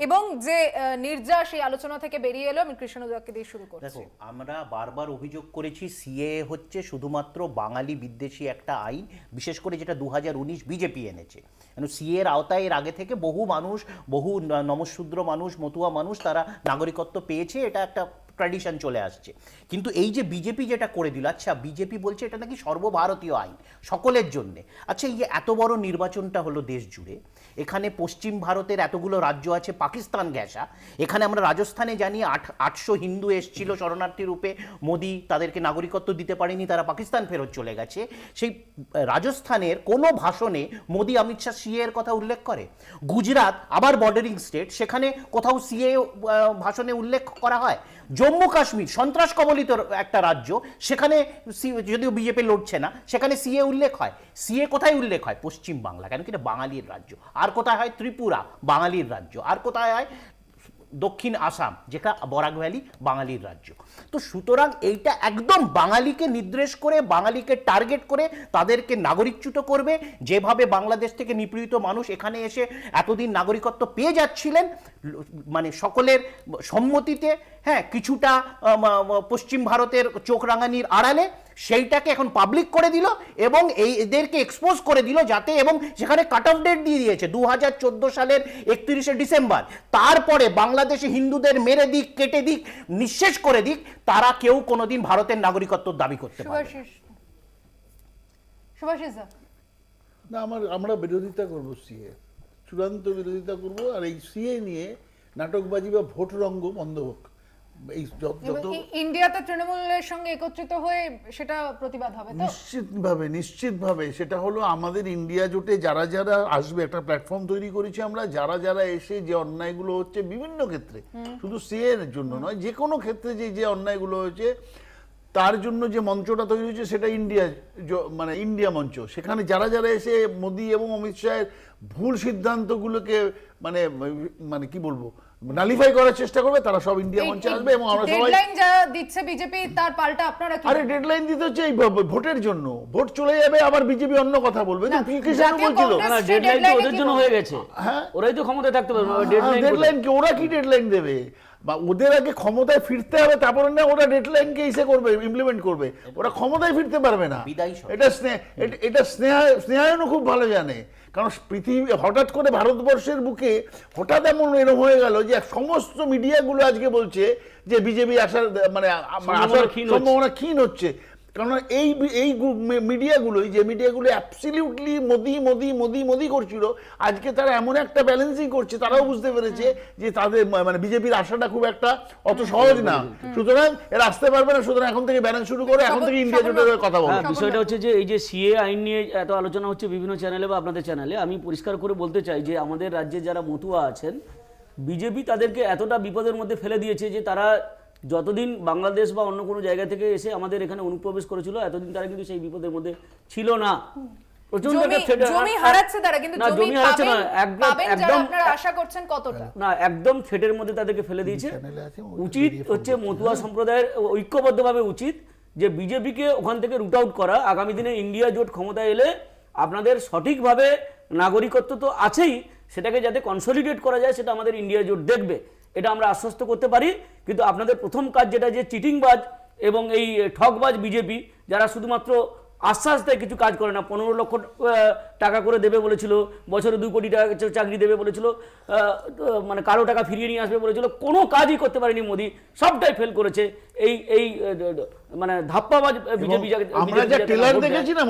এবং যে নির্যাস এই আলোচনা থেকে বেরিয়ে এলো, আমি কৃষ্ণদাকে দিয়ে শুরু করছি। দেখো, আমরা বারবার অভিযোগ করেছি সিএ হচ্ছে শুধুমাত্র বাঙালি বিদ্বেষী একটা আইন, বিশেষ করে যেটা 2019 বিজেপি এনেছে। কেন সিএ এর আওতায় এর আগে থেকে বহু মানুষ, বহু নমশূদ্র মানুষ, মতুয়া মানুষ তারা নাগরিকত্ব পেয়েছে, এটা একটা ট্র্যাডিশন চলে আসছে। কিন্তু এই যে বিজেপি যেটা করে দিল, আচ্ছা বিজেপি বলছে এটা নাকি সর্বভারতীয় আইন, সকলের জন্যে। আচ্ছা এই যে এত বড় নির্বাচনটা হলো দেশ জুড়ে, এখানে পশ্চিম ভারতের এতগুলো রাজ্য আছে, পাকিস্তান ঘেঁষা, এখানে আমরা রাজস্থানে জানি 800 হিন্দু এসেছিল শরণার্থী রূপে, মোদি তাদেরকে নাগরিকত্ব দিতে পারেনি, তারা পাকিস্তান ফেরত চলে গেছে। সেই রাজস্থানের কোনো ভাষণে মোদি অমিত শাহ সিএ এর কথা উল্লেখ করে। গুজরাট আবার বর্ডারিং স্টেট, সেখানে কোথাও সিএ ভাষণে উল্লেখ করা হয়। জম্মু কাশ্মীর সন্ত্রাস কবলিত একটা রাজ্য, সেখানে যদিও বিজেপি লড়ছে না, সেখানে সিএ উল্লেখ হয়। সিএ কোথায় উল্লেখ হয়? পশ্চিম বাংলা, কেন কি এটা বাঙালির রাজ্য। আর কোথায় হয়? ত্রিপুরা, বাঙালির রাজ্য। আর কোথায় হয়? দক্ষিণ আসাম, যেটা বরাক ভ্যালি, বাঙালির রাজ্য। তো সুতরাং এইটা একদম বাঙালিকে নির্দেশ করে, বাঙালিকে টার্গেট করে তাদেরকে নাগরিকচ্যুত করবে। যেভাবে বাংলাদেশ থেকে নিপীড়িত মানুষ এখানে এসে এতদিন নাগরিকত্ব পেয়ে যাচ্ছিলেন, মানে সকলের সম্মতিতে, হ্যাঁ, কিছুটা পশ্চিম ভারতের চোখ রাঙানির আড়ালে, সেইটাকে এখন পাবলিক করে দিল এবং এদেরকে এক্সপোজ করে দিল যাতে, এবং সেখানে কাট অফ ডেট দিয়ে দিয়েছে 2014 সালের 31শে ডিসেম্বর। তারপরে বাংলাদেশে হিন্দুদের মেরে দিক, কেটে দিক, নিঃশেষ করে দিক, তারা কেউ কোনোদিন ভারতের নাগরিকত্ব দাবি করতে পারবে না। সুভাষিস না, আমরা বিরোধিতা করবো সিএ, চূড়ান্ত বিরোধিতা করব। আর এই সিএ নিয়ে নাটকবাজি বা ভোট রঙ্গ বন্ধ হোক। এই যত ইন্ডিয়াতে তৃণমূলের সঙ্গে একত্রিত হয়ে সেটা প্রতিবাদ হবে তো? নিশ্চিতভাবে সেটা হলো আমাদের ইন্ডিয়া জোটে যারা যারা আসবে, একটা প্ল্যাটফর্ম তৈরি করেছি আমরা, যারা যারা এসে যে অন্যায়গুলো হচ্ছে বিভিন্ন ক্ষেত্রে, শুধু সিএ এর জন্য নয়, যে কোনো ক্ষেত্রে যে অন্যায়গুলো হয়েছে তার জন্য যে মঞ্চটা তৈরি হয়েছে সেটা মানে ইন্ডিয়া মঞ্চ। সেখানে যারা যারা এসে মোদি এবং অমিত শাহের ভুল সিদ্ধান্তগুলোকে মানে মানে কি বলবো, নালিফাই করার চেষ্টা করবে, তারা সব ইন্ডিয়া মঞ্চে আসবে এবং আমরা সবাই ডেডলাইন যা দিচ্ছে বিজেপি, তার পাল্টা আপনারা কি? আরে ডেডলাইন দিতে হচ্ছে এই ভোটের জন্য। ভোট চলে যাবে, আবার বিজেপি অন্য কথা বলবে। জাতীয় বলছিল কংগ্রেস ডেডলাইন তো ওদের জন্য হয়ে গেছে, হ্যাঁ, ওরাই তো ক্ষমতায় থাকতে পারবে। ডেডলাইন কি? ওরা কি ডেডলাইন দেবে? বা ওদের আগে ক্ষমতায় ফিরতে হবে, তারপরে না ওরা ডেডলাইনকে করবে, ইমপ্লিমেন্ট করবে। ওরা ক্ষমতায় ফিরতে পারবে না। এটা স্নেহায়নও খুব ভালো জানে, কারণ পৃথিবী হঠাৎ করে ভারতবর্ষের বুকে হঠাৎ এরকম হয়ে গেল যে সমস্ত মিডিয়াগুলো আজকে বলছে যে বিজেপি আসার মানে আসার সম্ভাবনা ক্ষীণ হচ্ছে। কারণ এই মিডিয়াগুলোই, যে মিডিয়াগুলো অ্যাবসলিউটলি মোদি মোদি মোদি মোদি করছিল, আজকে তারা এমন একটা ব্যালেন্সিং করছে, তারাও বুঝতে পেরেছে যে তাদের মানে বিজেপির আশাটা খুব একটা অত সহজ না, সুতরাং এরা আসতে পারবে না। সুতরাং এখন থেকে ব্যালেন্স শুরু করে, এখন থেকে ইন্ডিয়া জোটের কথা বলবো। বিষয়টা হচ্ছে যে এই যে সিএ আইন নিয়ে এত আলোচনা হচ্ছে বিভিন্ন চ্যানেলে বা আপনাদের চ্যানেলে, আমি পরিষ্কার করে বলতে চাই যে আমাদের রাজ্যে যারা মতুয়া আছেন, বিজেপি তাদেরকে এতটা বিপদের মধ্যে ফেলে দিয়েছে যে তারা যতদিন বাংলাদেশ বা অন্য কোনো জায়গা থেকে এসে আমাদের এখানে অনুপ্রবেশ করেছিল, এতদিন তারা কিন্তু সেই বিপদের মধ্যে ছিল না। প্রচন্ড জমি একটা threat- জমি হারাচ্ছে তারা, কিন্তু না, জমি হারাচ্ছে না, পাবেন যারা, একদম আপনারা আশা করছেন কতটা? না, একদম থ্রেটের মধ্যে তাদেরকে ফেলে দিয়েছে। চ্যানেলে আছে, ওটা উচিত বেরিয়ে হচ্ছে পড়বে। মতুয়া সম্প্রদায়ের ঐক্যবদ্ধভাবে উচিত যে বিজেপিকে ওখান থেকে রুট আউট করা। আগামী দিনে ইন্ডিয়া জোট ক্ষমতায় এলে আপনাদের সঠিকভাবে নাগরিকত্ব তো আছেই, সেটাকে যাতে কনসলিডেট করা যায় সেটা আমাদের ইন্ডিয়া জোট দেখবে, এটা আমরা আশ্বস্ত করতে পারি। কিন্তু আপনাদের প্রথম কাজ যেটা, যে চিটিংবাজ এবং এই ঠকবাজ বিজেপি, যারা শুধুমাত্র আশ্বাস দেয়, কিছু কাজ করে না। 15 লক্ষ টাকা করে দেবে বলেছিল, বছরে 2 কোটি টাকা চাকরি দেবে বলেছিল, মানে কারো টাকা ফিরিয়ে নিয়ে আসবে বলেছিল, কোনো কাজই করতে পারেনি মোদি, সবটাই ফেল করেছে। এই এই মানে ধাপ্পাবাজ বিজেপি। আমরা যা ট্রেলার দেখেছি না,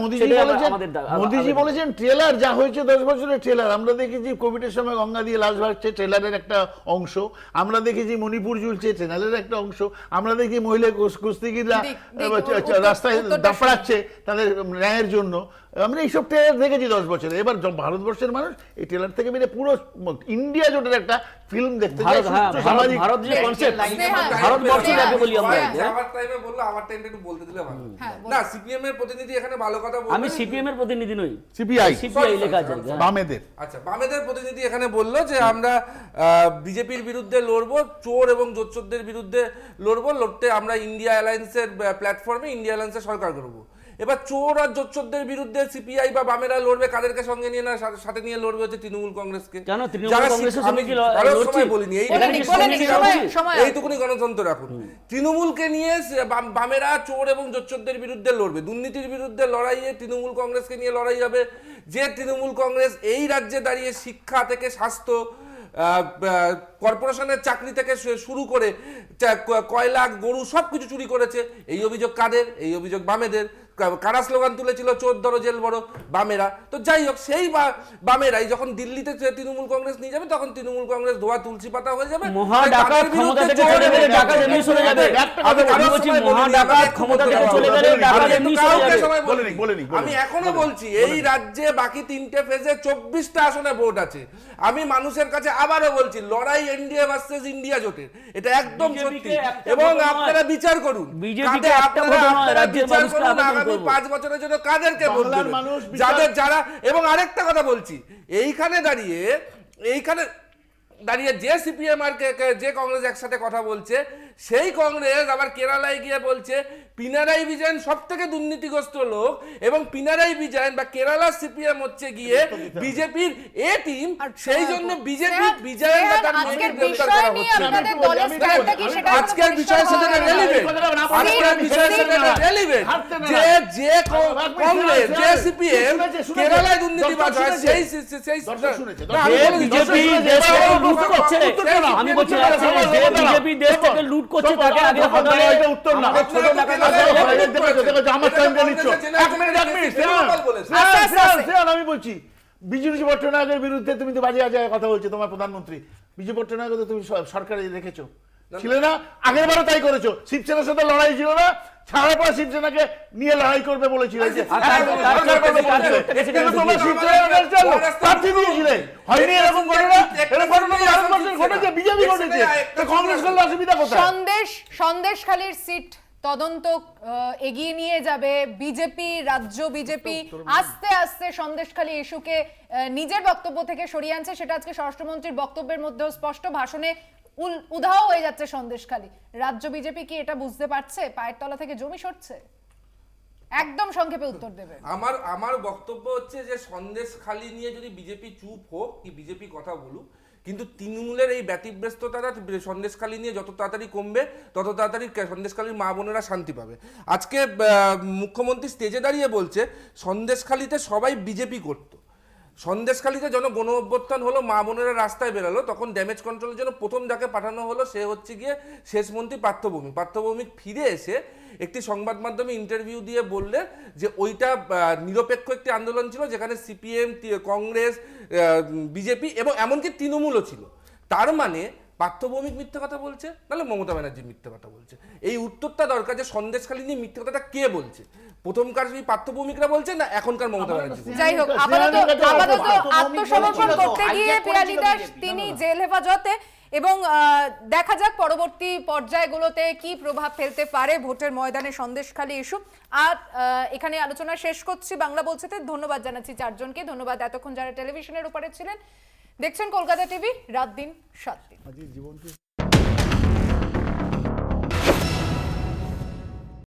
মোদিজি বলেছেন ট্রেলার যা হয়েছে 10 বছরের ট্রেলার। আমরা দেখেছি কোভিডের সময় গঙ্গা দিয়ে লাশ ভাসছে, ট্রেলারের একটা অংশ। আমরা দেখেছি মণিপুর ঝুলছে, ট্রেলারের একটা অংশ। আমরা দেখি মহিলা কুস্তিগিররা রাস্তায় দাপড়াচ্ছে তাদের ন্যায়ের জন্য। আমরা এইসব ট্রেলার দেখেছি 10 বছরে। এবার ভারতবর্ষের মানুষ এই ট্রেলার থেকে বেরিয়ে পুরো ইন্ডিয়া জোটের একটা ফিল্ম দেখতে চায়। ভারত যে কনসেপ্ট, ভারতবর্ষ যাকে বলি আমরা। আমার টাইমে বললো, আমার টাইমটা একটু বলতে দিলে ভালো। না, সিপিএম এর প্রতিনিধি এখানে ভালো কথা বললেন। আমি সিপিএম এর প্রতিনিধি নই, সিপিআই লেখা আছে বামেদের। আচ্ছা, বামেদের প্রতিনিধি এখানে বললো যে আমরা বিজেপির বিরুদ্ধে লড়বো, চোর এবং জোচ্চোরদের বিরুদ্ধে লড়তে আমরা ইন্ডিয়া অ্যালায়েন্সের প্ল্যাটফর্মে ইন্ডিয়া অ্যালায়েন্সের সরকার করবো। এবার চোর আর জোচ্চোরদের বিরুদ্ধে সিপিআই বা বামেরা লড়বে, কাদেরকে সঙ্গে নিয়ে না, সাথে নিয়ে লড়বে হচ্ছে তৃণমূল কংগ্রেসকে। কেন তৃণমূল কংগ্রেসের সঙ্গে কি বলিনি, এইটুকুনি গণতন্ত্র রাখুন। তৃণমূলকে নিয়ে বামেরা চোর এবং জোচ্চোরদের বিরুদ্ধে লড়বে, দুর্নীতির বিরুদ্ধে লড়াইয়ে তৃণমূল কংগ্রেসকে নিয়ে লড়াই হবে। যে তৃণমূল কংগ্রেস এই রাজ্যে দাঁড়িয়ে শিক্ষা থেকে স্বাস্থ্য, কর্পোরেশনের চাকরি থেকে শুরু করে কয়লা, গরু সবকিছু চুরি করেছে, এই অভিযোগ কাদের? এই অভিযোগ বামেদের। কারা স্লোগান তুলেছিল, চোর ধরো জেল বড়, বামেরা। তো যাই হোক, সেই বামেরাই যখন দিল্লিতে তৃণমূল কংগ্রেস নিয়ে যাবে, তখন তৃণমূল কংগ্রেস ধোয়া তুলসী পাতা হয়ে যাবে। আমি এখনো বলছি, এই রাজ্যে বাকি 3টে ফেজে 24টা আসনে ভোট আছে। আমি মানুষের কাছে আবারও বলছি, লড়াই এনডিএ ভার্সেস ইন্ডিয়া জোটের, এটা একদম সত্যি। এবং আপনারা বিচার করুন, আগামী 5 বছরের জন্য কাদেরকে ভোট দেবেন, যারা। এবং আরেকটা কথা বলছি, এইখানে দাঁড়িয়ে যে সিপিএম আর যে কংগ্রেস একসাথে কথা বলছে, সেই কংগ্রেস আবার কেরালায় গিয়ে বলছে পিনারাই বিজয়ন সব থেকে দুর্নীতিগ্রস্ত লোক, এবং পিনারাই বিজয়ন বা কেরালা সিপিএম হচ্ছে গিয়ে বিজেপির এ টিম, সেই জন্য বিজেপি বিজয়ন বা তার মেয়েকে গ্রেফতার করা হচ্ছে। আজকের বিষয়ের সাথে রেলিভেন্ট যে কংগ্রেস, যে সিপিএম কেরালায় দুর্নীতিবাজ হয়, সেই বিজেপি দেশ থেকে লুট করছে। আমি বলছি বিজেপি দেশ থেকে লুট করছে, তাকে আগে হটালে। এটা উত্তর না, আমি বলছি বিজু ভট্টনায়কের বিরুদ্ধে তুমি তো বাজে বাজে কথা বলছো। তোমার প্রধানমন্ত্রী বিজু ভট্টনায়ক তো তুমি সরকারে রেখেছো, ছিল না? আগের বারও তাই করেছো। শিবসেনার সাথে লড়াই ছিল না, ছাড়ার পর শিবসেনাকে নিয়ে লড়াই করবে বলেছিল। হয়নি এরকম ঘটেছে, বিজেপি ঘটেছে, কংগ্রেস করলে অসুবিধা কোথায়? সন্দেশখালীর সিট তদন্ত এগিয়ে নিয়ে যাবে বিজেপি, রাজ্য বিজেপি আস্তে আস্তে সন্দেশখালী ইস্যুকে নিজের বক্তব্য থেকে সরিয়ে আনছে। সেটা আজকে স্বরাষ্ট্রমন্ত্রীর বক্তব্যের মধ্যেও স্পষ্ট, ভাষণে উধাও হয়ে যাচ্ছে সন্দেশখালী। রাজ্য বিজেপি কি এটা বুঝতে পারছে পায়ের তলা থেকে জমি সরছে? একদম সংক্ষেপে উত্তর দেবে। আমার বক্তব্য হচ্ছে যে সন্দেশখালী নিয়ে যদি বিজেপি চুপ হোক, কি বিজেপি কথা বলুক, কিন্তু তৃণমূলের এই ব্যতিব্যস্ততাটা সন্দেশখালী নিয়ে যত তাড়াতাড়ি কমবে, তত তাড়াতাড়ি সন্দেশখালীর মা বোনেরা শান্তি পাবে। আজকে মুখ্যমন্ত্রী স্টেজে দাঁড়িয়ে বলছে সন্দেশখালীতে সবাই বিজেপি করতো, সন্দেশখালীতে যখন গণ অভ্যুত্থান হলো, মা বোনেরা রাস্তায় বেরোলো, তখন ড্যামেজ কন্ট্রোলের জন্য প্রথম যাকে পাঠানো হলো সে হচ্ছে গিয়ে শেষমন্ত্রী পার্থভৌমিক ফিরে এসে একটি সংবাদ মাধ্যমে ইন্টারভিউ দিয়ে বললেন যে ওইটা নিরপেক্ষ একটি আন্দোলন ছিল, যেখানে সিপিএম, কংগ্রেস, বিজেপি এবং এমনকি তৃণমূলও ছিল। তার মানে পার্থ ভৌমিক মিথ্যে কথা বলছে, নাহলে মমতা ব্যানার্জি মিথ্যে কথা বলছে। এই উত্তরটা দরকার যে সন্দেশখালী নিয়ে মিথ্যে কথাটা কে বলছে, প্রথমকার এই পার্থ ভৌমিকরা বলছে না এখনকার মমতা ব্যানার্জি বলছে? যাই হোক, আপাতত আত্মসমর্পণ করতে গিয়ে পিয়ালি দাস তিনি জেল হেফাজতে, এবং দেখা যাক পরবর্তী পর্যায়গুলোতে কি প্রভাব ফেলতে পারে ভোটের ময়দানে সন্দেশখালী ইস্যু। আর এখানে আলোচনা শেষ করছি বাংলা বলছেতে। ধন্যবাদ জানাচ্ছি চারজনকে, ধন্যবাদ এতক্ষণ যারা টেলিভিশনের উপরে ছিলেন। দেখছেন কলকাতা টিভি, রাত দিন 7 দিন।